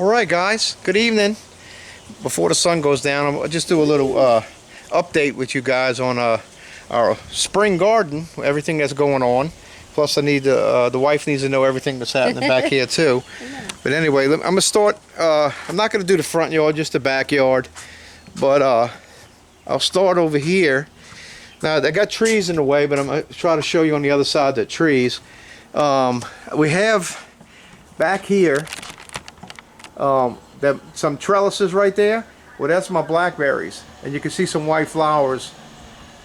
Alright guys, good evening. Before the sun goes down, I'll just do a little update with you guys on our spring garden, everything that's going on. Plus I need the wife needs to know everything that's happening back here too. But anyway, I'm going to start, I'm not going to do the front yard, just the backyard. But I'll start over here. Now they got trees in the way, but I'm going to try to show you on the other side of the trees. We have back here some trellises right there. Well, that's my blackberries, and you can see some white flowers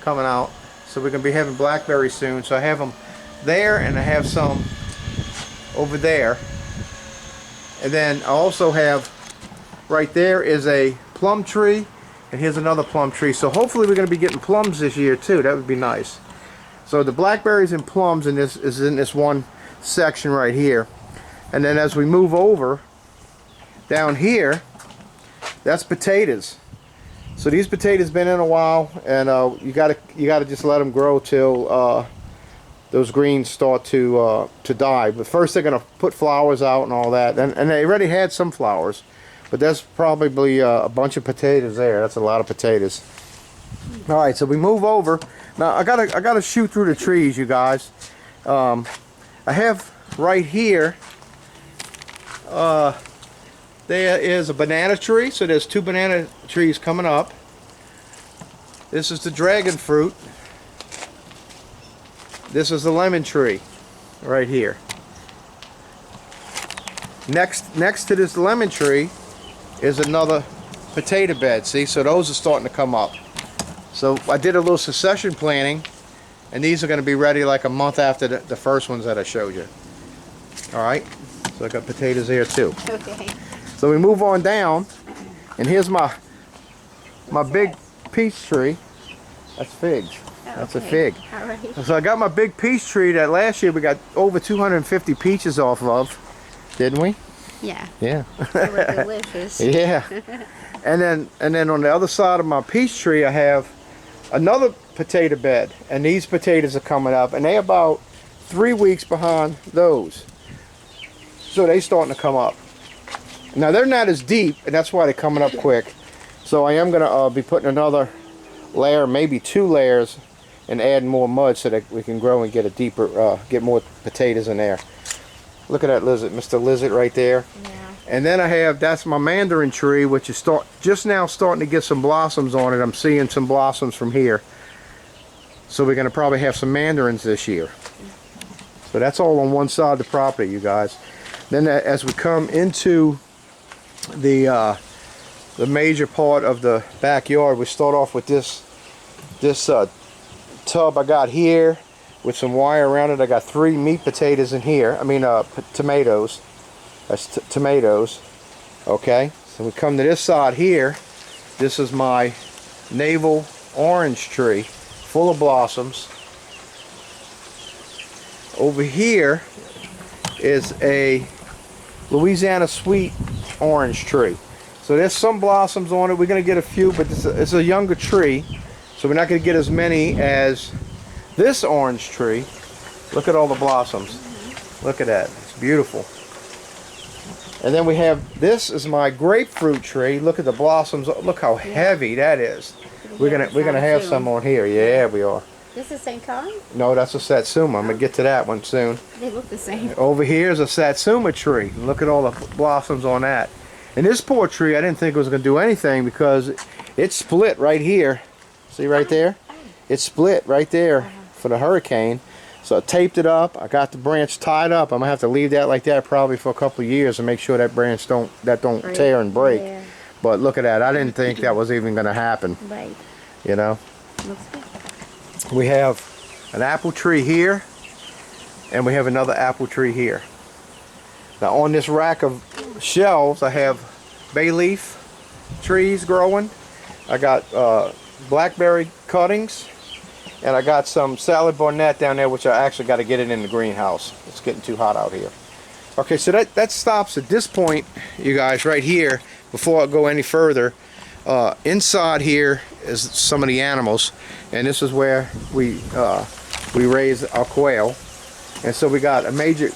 coming out. So we're going to be having blackberries soon. So I have them there, and I have some over there. And then I also have right there is a plum tree, and here's another plum tree. So hopefully we're going to be getting plums this year too. That would be nice. So the blackberries and plums is in this one section right here. And then as we move over down here, that's potatoes. So these potatoes been in a while, and you gotta just let them grow till those greens start to die. But first they're gonna put flowers out and all that, and they already had some flowers, but that's probably a bunch of potatoes there. That's a lot of potatoes. All right, so we move over. Now I gotta shoot through the trees, you guys. I have right here. There is a banana tree, so there's 2 banana trees coming up. This is the dragon fruit. This is the lemon tree right here. Next to this lemon tree is another potato bed. See, so those are starting to come up. So I did a little succession planting, and these are going to be ready like a month after the first ones that I showed you. All right, so I got potatoes there too. Okay. So we move on down, and here's my big peach tree. That's figs. Oh, that's a fig. All right. So I got my big peach tree that last year we got over 250 peaches off of, didn't we? Yeah. Yeah. They were delicious. Yeah. And then on the other side of my peach tree I have another potato bed, and these potatoes are coming up, and they're about 3 weeks behind those. So they starting to come up. Now they're not as deep, and that's why they're coming up quick. So I am going to be putting another layer, maybe 2 layers, and adding more mud so that we can grow and get a deeper, get more potatoes in there. Look at that lizard, Mr. Lizard right there. Yeah. And then I have, that's my mandarin tree, which is just now starting to get some blossoms on it. I'm seeing some blossoms from here. So we're going to probably have some mandarins this year. So that's all on one side of the property, you guys. Then as we come into the major part of the backyard, we start off with this tub I got here with some wire around it. I got 3 meat potatoes in here. I mean tomatoes. That's tomatoes. Okay, so we come to this side here. This is my navel orange tree, full of blossoms. Over here is a Louisiana sweet orange tree. So there's some blossoms on it. We're going to get a few, but it's a younger tree, so we're not going to get as many as this orange tree. Look at all the blossoms. Look at that. It's beautiful. And then we have, this is my grapefruit tree. Look at the blossoms. Look how heavy that is. We're gonna have some on here. Yeah, we are. This is the same kind? No, that's a satsuma. I'm going to get to that one soon. They look the same. Over here is a satsuma tree. Look at all the blossoms on that. And this poor tree, I didn't think it was going to do anything because it's split right here. See right there? It's split right there for the hurricane. So I taped it up. I got the branch tied up. I'm going to have to leave that like that probably for a couple of years and make sure that branch don't tear and break. Yeah. But look at that. I didn't think that was even going to happen. Right. You know? Looks good. We have an apple tree here, and we have another apple tree here. Now on this rack of shelves I have bay leaf trees growing. I got blackberry cuttings, and I got some salad barnett down there, which I actually got to get it in the greenhouse. It's getting too hot out here. Okay, so that stops at this point, you guys, right here. Before I go any further, inside here is some of the animals, and this is where we raise our quail. And so we got a major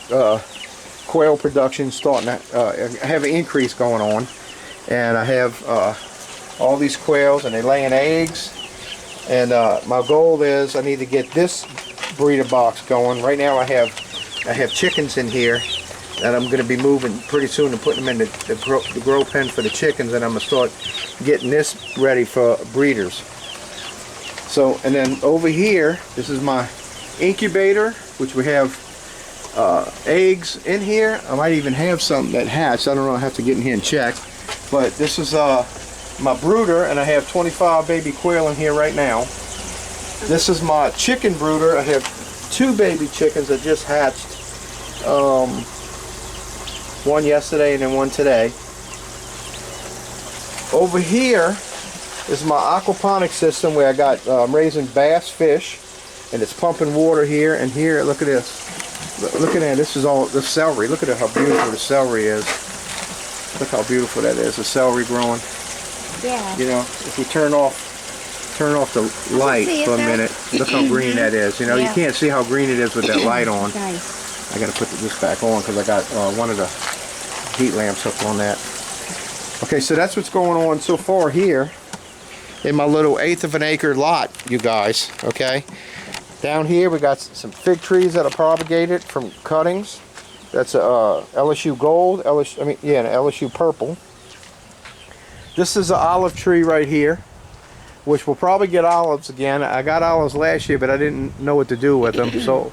quail production starting to have an increase going on, and I have all these quails, and they're laying eggs. And my goal is I need to get this breeder box going. Right now I have chickens in here that I'm going to be moving pretty soon and putting them in the grow pen for the chickens, and I'm going to start getting this ready for breeders. So, and then over here, this is my incubator, which we have eggs in here. I might even have some that hatched. I don't know, I have to get in here and check. But this is my brooder, and I have 25 baby quail in here right now. This is my chicken brooder. I have 2 baby chickens that just hatched. One yesterday and then one today. Over here is my aquaponic system where I got raising bass fish, and it's pumping water here and here. Look at this. Look at that. This is all the celery. Look at how beautiful the celery is. Look how beautiful that is. The celery growing. Yeah. You know, if we turn off the light for a minute, look how green that is. You know, you can't see how green it is with that light on. Nice. I got to put this back on because I got one of the heat lamps hooked on that. Okay, so that's what's going on so far here in my little 1/8 of an acre lot, you guys. Okay, down here we got some fig trees that are propagated from cuttings. That's a LSU gold, an LSU purple. This is an olive tree right here, which will probably get olives again. I got olives last year, but I didn't know what to do with them. So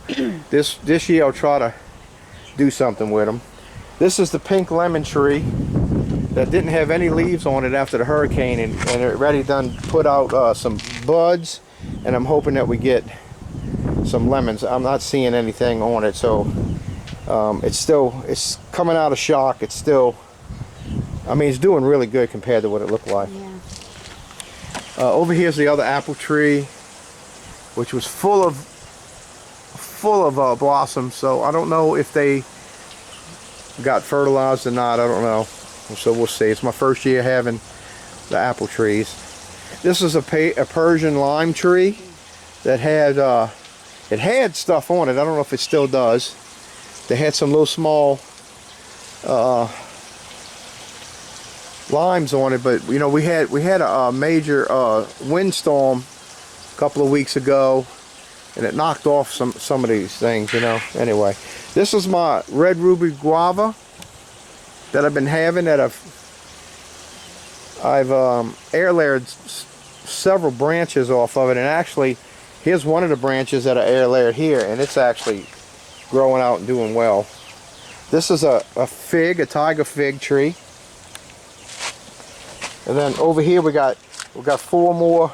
this year I'll try to do something with them. This is the pink lemon tree that didn't have any leaves on it after the hurricane, and it already done put out some buds, and I'm hoping that we get some lemons. I'm not seeing anything on it, so it's coming out of shock. It's still, I mean, it's doing really good compared to what it looked like. Yeah. Over here's the other apple tree, which was full of blossoms. So I don't know if they got fertilized or not. I don't know. So we'll see. It's my first year having the apple trees. This is a Persian lime tree that had it had stuff on it. I don't know if it still does. They had some little small limes on it, but you know, we had a major windstorm a couple of weeks ago, and it knocked off some of these things, you know. Anyway, this is my red ruby guava that I've been having, that I've air layered several branches off of it, and actually here's one of the branches that I air layered here, and it's actually growing out and doing well. This is a fig, a tiger fig tree. And then over here we got 4 more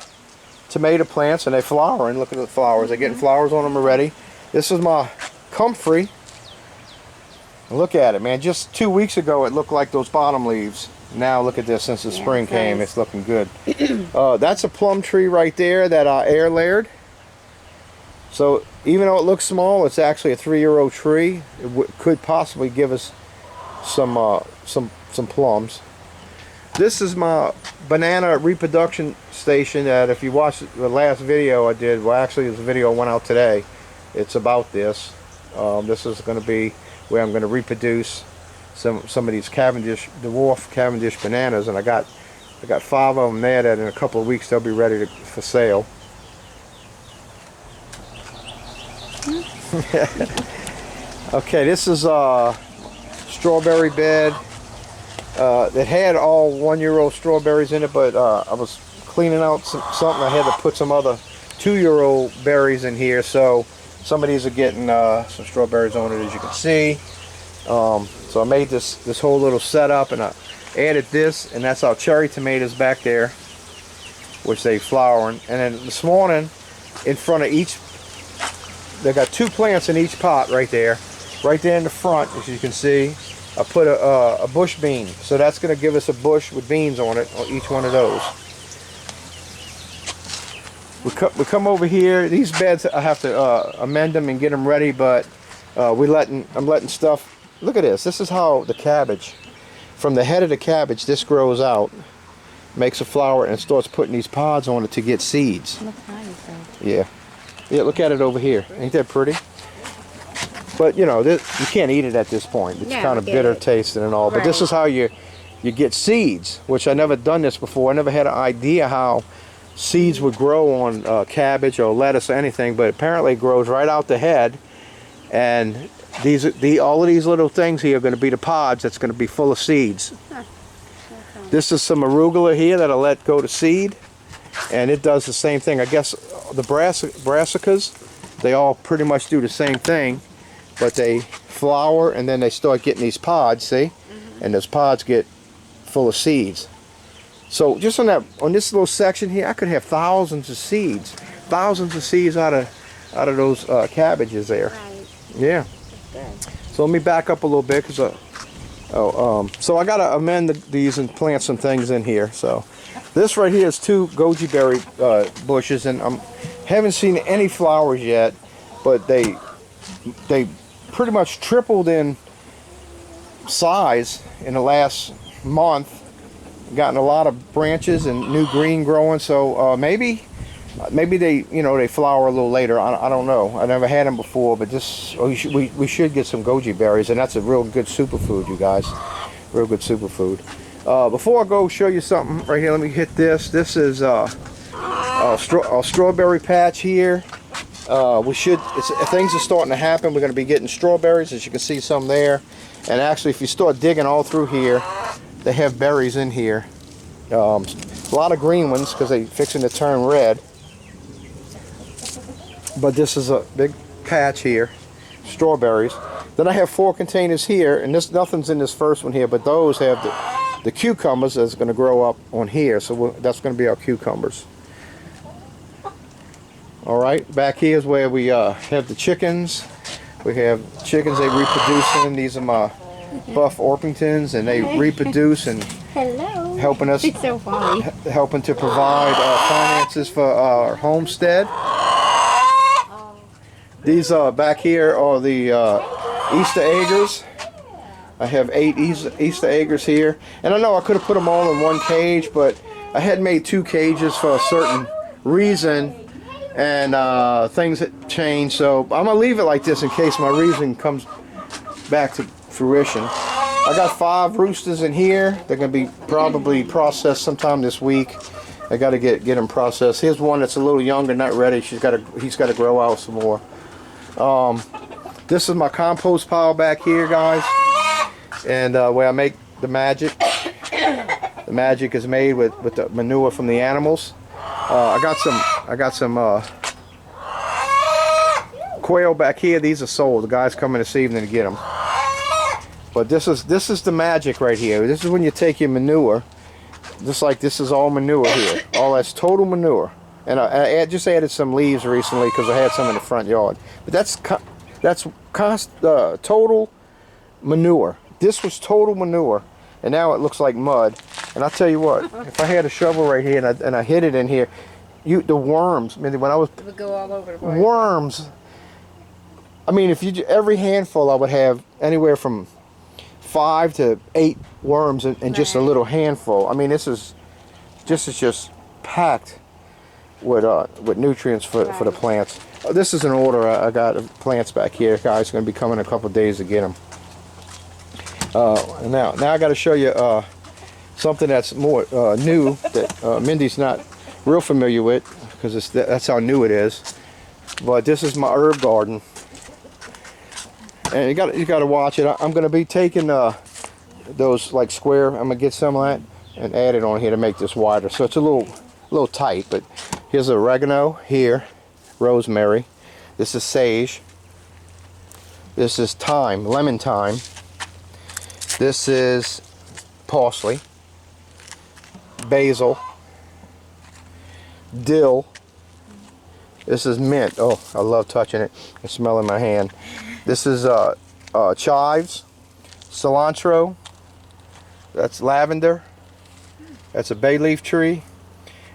tomato plants, and they're flowering. Look at the flowers. They're getting flowers on them already. This is my comfrey. Look at it, man. Just 2 weeks ago it looked like those bottom leaves. Now look at this, since the spring came, it's looking good. That's a plum tree right there that I air layered. So even though it looks small, it's actually a 3-year-old tree. It could possibly give us some plums. This is my banana reproduction station that, if you watched the last video I did, well, actually this video went out today. It's about this. This is going to be where I'm going to reproduce some of these dwarf Cavendish bananas, and I got 5 of them there that in a couple of weeks they'll be ready for sale. Okay, this is a strawberry bed that had all 1-year-old strawberries in it, but I was cleaning out something. I had to put some other 2-year-old berries in here, so some of these are getting some strawberries on it, as you can see. So I made this whole little setup, and I added this, and that's our cherry tomatoes back there, which they flowering. And then this morning, in front of each, they got 2 plants in each pot right there in the front, as you can see. I put a bush bean, so that's going to give us a bush with beans on it, on each one of those. We come over here. These beds I have to amend them and get them ready, but I'm letting stuff. Look at this. This is how the cabbage, from the head of the cabbage, this grows out, makes a flower, and starts putting these pods on it to get seeds. Looks nice, though. Yeah. Yeah, look at it over here. Ain't that pretty? But you know, you can't eat it at this point. It's No, kind of get bitter it. tasting and all. But this Right. is how you get seeds, which I never done this before. I never had an idea how seeds would grow on cabbage or lettuce or anything. But apparently, it grows right out the head. And all of these little things here are going to be the pods. That's going to be full of seeds. Huh. This is some arugula here that I let go to seed, and it does the same thing. I guess the brassicas, they all pretty much do the same thing, but they flower and then they start getting these pods, see? And those pods get full of seeds. So just on this little section here, I could have thousands of seeds out of those cabbages there. Right. Yeah. Good. So let me back up a little bit because so I gotta amend these and plant some things in here. So this right here is 2 goji berry bushes, and I haven't seen any flowers yet, but they pretty much tripled in size in the last month. Gotten a lot of branches and new green growing. So maybe they flower a little later. I don't know. I never had them before, but we should get some goji berries, and that's a real good superfood, you guys. Real good superfood. Before I go show you something right here, let me hit this. This is a strawberry patch here. Things are starting to happen. We're going to be getting strawberries, as you can see some there. And actually, if you start digging all through here, they have berries in here. A lot of green ones because they're fixing to turn red. But this is a big patch here, strawberries. Then I have 4 containers here, and nothing's in this first one here, but those have the cucumbers that's going to grow up on here. So that's going to be our cucumbers. All right, back here is where we have the chickens. We have chickens, they reproducing. These are my buff Orpingtons, and they reproduce and Hello. helping us, It's so funny. helping to provide finances for our homestead. These back here are the Easter eggers. I have 8 Easter eggers here, and I know I could have put them all in one cage, but I had made 2 cages for a certain reason, and things had changed. So I'm gonna leave it like this in case my reason comes back to fruition. I got 5 roosters in here. They're gonna be probably processed sometime this week. I got to get them processed. Here's one that's a little younger, not ready. He's got to grow out some more. This is my compost pile back here, guys, and where I make the magic. The magic is made with the manure from the animals. I got some quail back here. These are sold. The guy's coming this evening to get them. But this is the magic right here. This is when you take your manure. Just like this is all manure here. All that's total manure. And I just added some leaves recently because I had some in the front yard. But that's total manure. This was total manure, and now it looks like mud. And I tell you what, if I had a shovel right here and I hit it in here, the worms. I mean, when I was It would go all over the place. worms. I mean, every handful I would have anywhere from 5 to 8 worms in just a little handful. I mean, this is just packed with nutrients for the plants. This is an order I got of plants back here, guys. Going to be coming in a couple of days to get them. Now I got to show you something that's more new that Mindy's not real familiar with because that's how new it is. But this is my herb garden. And you got to watch it. I'm going to be taking those like square. I'm going to get some of that and add it on here to make this wider. So it's a little tight. But here's oregano here, rosemary. This is sage. This is thyme, lemon thyme. This is parsley, basil, dill. This is mint. Oh, I love touching it and smelling my hand. This is chives, cilantro. That's lavender. That's a bay leaf tree.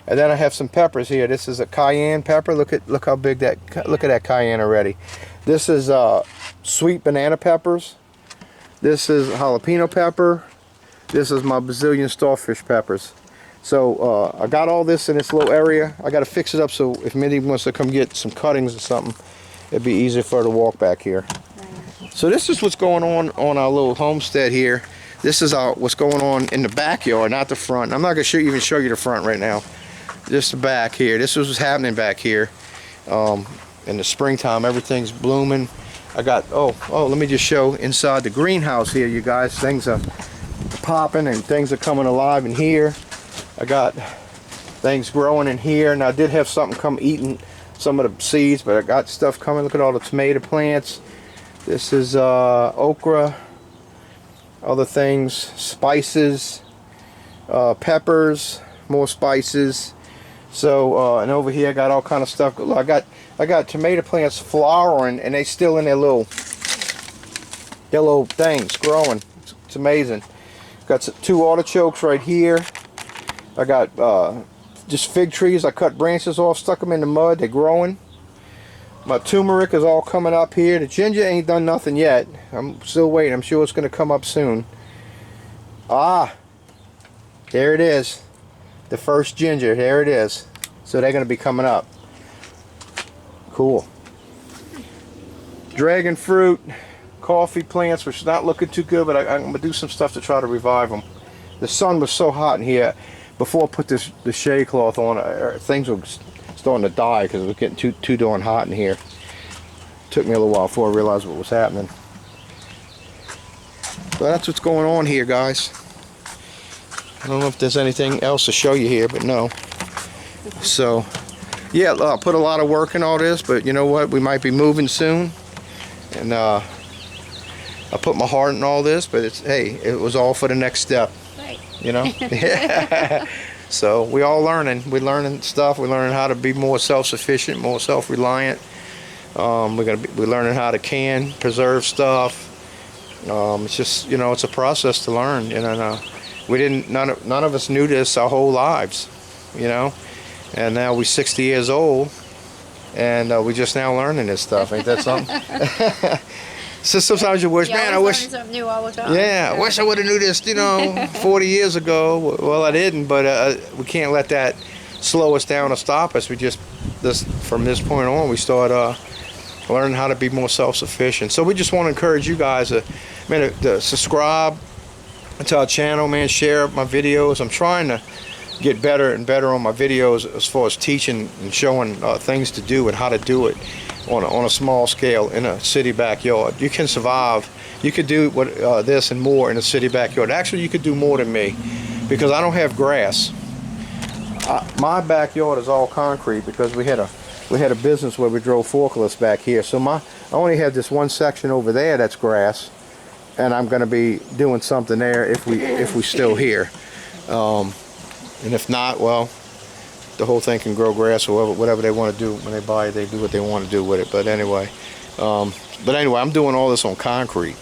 And then I have some peppers here. This is a cayenne pepper. Look how big look at that cayenne already. This is sweet banana peppers. This is jalapeno pepper. This is my Brazilian starfish peppers. So I got all this in this little area. I got to fix it up so if Mindy wants to come get some cuttings or something, it'd be easier for her to walk back here. So this is what's going on our little homestead here. This is what's going on in the backyard, not the front. I'm not going to even show you the front right now. Just the back here. This is what's happening back here. In the springtime, everything's blooming. I got, let me just show inside the greenhouse here, you guys. Things are popping and things are coming alive in here. I got things growing in here, and I did have something come eating some of the seeds, but I got stuff coming. Look at all the tomato plants. This is okra, other things, spices, peppers, more spices. So and over here I got all kind of stuff. Look, I got tomato plants flowering, and they still in their little things growing. It's amazing. Got 2 artichokes right here. I got just fig trees. I cut branches off, stuck them in the mud. They're growing. My turmeric is all coming up here. The ginger ain't done nothing yet. I'm still waiting. I'm sure it's going to come up soon. Ah, there it is. The first ginger. There it is. So they're going to be coming up. Cool. Dragon fruit, coffee plants, which is not looking too good, but I'm going to do some stuff to try to revive them. The sun was so hot in here. Before I put the shade cloth on, things were starting to die because it was getting too darn hot in here. Took me a little while before I realized what was happening. So that's what's going on here, guys. I don't know if there's anything else to show you here, but no. So, yeah, I put a lot of work in all this, but you know what? We might be moving soon. And I put my heart in all this, but hey, it was all for the next step. Right. You know? Yeah. So we all learning. We're learning stuff. We're learning how to be more self-sufficient, more self-reliant. We're learning how to preserve stuff. It's just, you know, it's a process to learn. You know, none of us knew this our whole lives. You know, and now we're 60 years old, and we're just now learning this stuff. Ain't that something? So sometimes you wish, man, I wish. Something new all the time. Yeah, I wish I would have knew this, you know, 40 years ago. Well, I didn't, but we can't let that slow us down or stop us. We just, from this point on, we start learning how to be more self-sufficient. So we just want to encourage you guys to subscribe to our channel, man. Share my videos. I'm trying to get better and better on my videos as far as teaching and showing things to do and how to do it on a small scale in a city backyard. You can survive. You could do this and more in a city backyard. Actually, you could do more than me because I don't have grass. My backyard is all concrete because we had a business where we drove forklifts back here. So I only have this one section over there that's grass, and I'm going to be doing something there if we still here. And if not, well, the whole thing can grow grass or whatever they want to do. When they buy it, they do what they want to do with it. But anyway, I'm doing all this on concrete.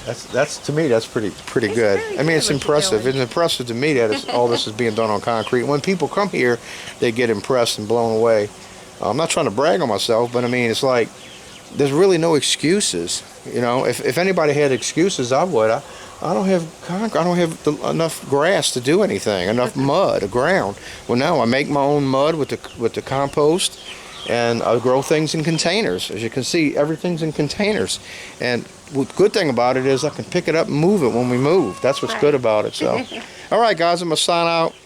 That's to me, that's pretty good. I mean, it's impressive. It's impressive to me that all this is being done on concrete. When people come here, they get impressed and blown away. I'm not trying to brag on myself, but I mean, it's like there's really no excuses. You know, if anybody had excuses, I would. I don't have concrete. I don't have enough grass to do anything. Enough mud, ground. Well, now I make my own mud with the compost, and I grow things in containers. As you can see, everything's in containers. And the good thing about it is I can pick it up and move it when we move. That's what's good about it. So, all right, guys, I'm gonna sign out.